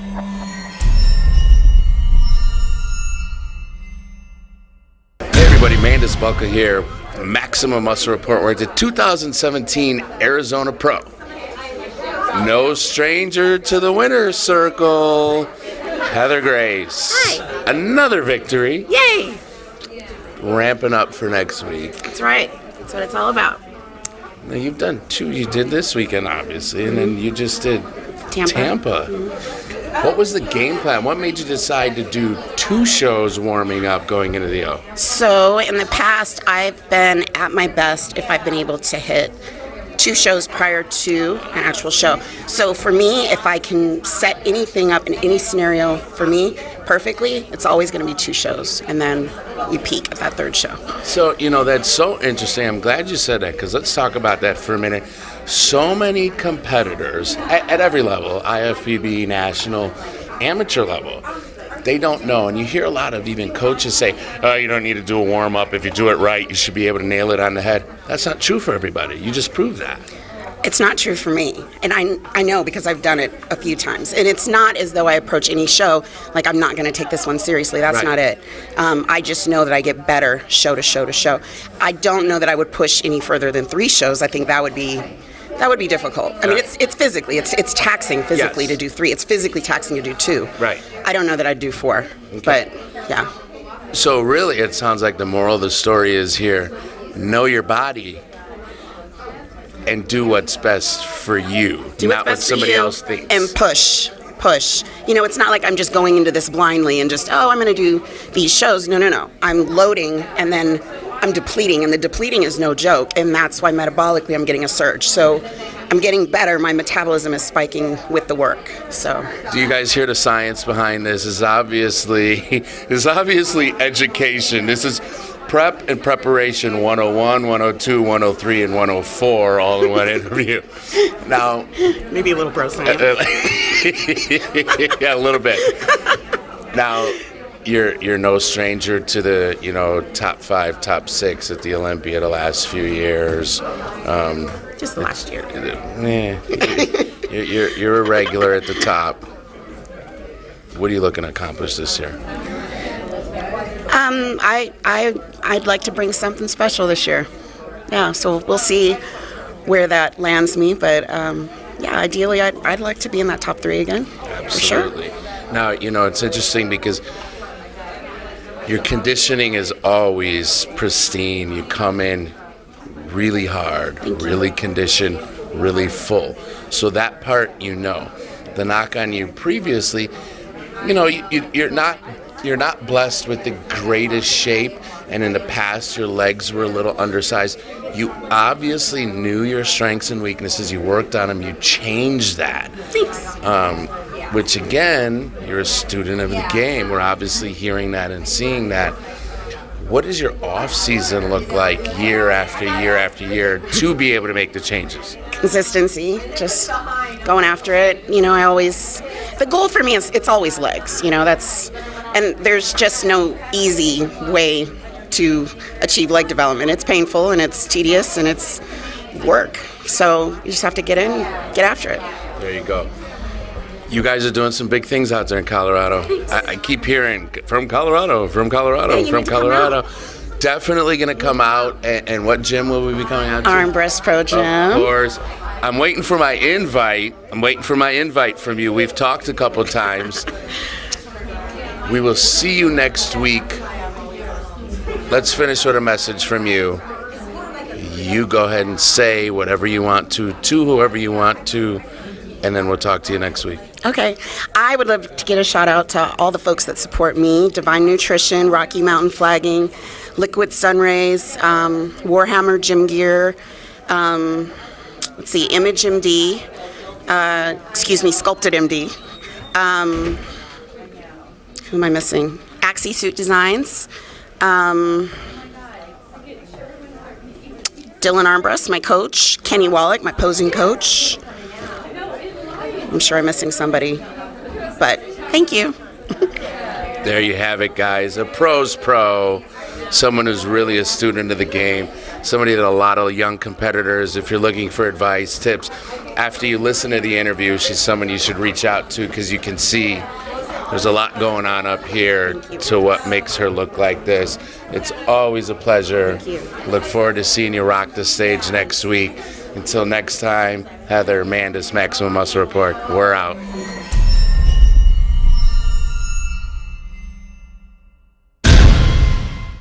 Hey everybody, Mandus here, Maximum Muscle Report. We're at the 2017 Arizona Pro. No stranger to the winner's circle, Heather Grace. Hi. Another victory. Yay! Ramping up for next week. That's right. That's what it's all about. Now you've done two. You did this weekend, obviously, and then you just did Tampa. What was the game plan? What made you decide to do two shows warming up going into the O? So in the past, I've been at my best if I've been able to hit two shows prior to an actual show. So for me, if I can set anything up in any scenario for me perfectly, it's always going to be two shows, and then you peak at that third show. So, that's so interesting. I'm glad you said that, because let's talk about that for a minute. So many competitors at every level, IFBB, national, amateur level, they don't know. And you hear a lot of even coaches say, oh, you don't need to do a warm-up. If you do it right, you should be able to nail it on the head. That's not true for everybody. You just proved that. It's not true for me, and I know because I've done it a few times. And it's not as though I approach any show like I'm not going to take this one seriously. That's right. Not it. I just know that I get better show to show to show. I don't know that I would push any further than 3 shows. I think that would be difficult. I mean, it's physically, it's taxing physically to do 3. It's physically taxing to do 2. Right. I don't know that I'd do 4, but yeah. So really, it sounds like the moral of the story is here: know your body and do what's best for you, not what somebody else thinks. And push. It's not like I'm just going into this blindly and just, I'm going to do these shows. No. I'm loading, and then I'm depleting, and the depleting is no joke, and that's why metabolically I'm getting a surge. So I'm getting better. My metabolism is spiking with the work. So do you guys hear the science behind this? Is obviously education. This is prep and preparation 101, 102, 103, and 104 all in one interview. Now, maybe a little bro science. Yeah, a little bit. Now, you're no stranger to the top 5, top 6 at the Olympia the last few years. Just the last year. You're a regular at the top. What are you looking to accomplish this year? I'd like to bring something special this year. Yeah, so we'll see where that lands me, but ideally I'd like to be in that top 3 again. Absolutely. For sure. Now, it's interesting because your conditioning is always pristine. You come in really hard, really conditioned, really full. So that part, The knock on you previously, you're not blessed with the greatest shape, and in the past your legs were a little undersized. You obviously knew your strengths and weaknesses. You worked on them. You changed that. Thanks. Which again, you're a student of the game. We're obviously hearing that and seeing that. What does your off season look like year after year after year to be able to make the changes? Consistency, just going after it. The goal for me is it's always legs. And there's just no easy way to achieve leg development. It's painful and it's tedious and it's work. So you just have to get in, get after it. There you go. You guys are doing some big things out there in Colorado. I keep hearing from Colorado. Definitely going to come out. And what gym will we be coming out to? Armbrust Pro Gym. Of course. I'm waiting for my invite from you. We've talked a couple times. We will see you next week. Let's finish with a message from you. You go ahead and say whatever you want to whoever you want to, and then we'll talk to you next week. Okay. I would love to get a shout out to all the folks that support me: Divine Nutrition, Rocky Mountain Flagging, Liquid Sunrays, Warhammer Gym Gear, Image MD, Sculpted MD. Who am I missing? Axie Suit Designs. Dylan Armbrust, my coach. Kenny Wallach, my posing coach. I'm sure I'm missing somebody, but thank you. There you have it, guys. A pro's pro. Someone who's really a student of the game. Somebody that a lot of young competitors, if you're looking for advice, tips, after you listen to the interview, she's someone you should reach out to because you can see there's a lot going on up here to what makes her look like this. It's always a pleasure. Thank you. Look forward to seeing you rock the stage next week. Until next time, Heather, Mandus, Maximum Muscle Report, we're out.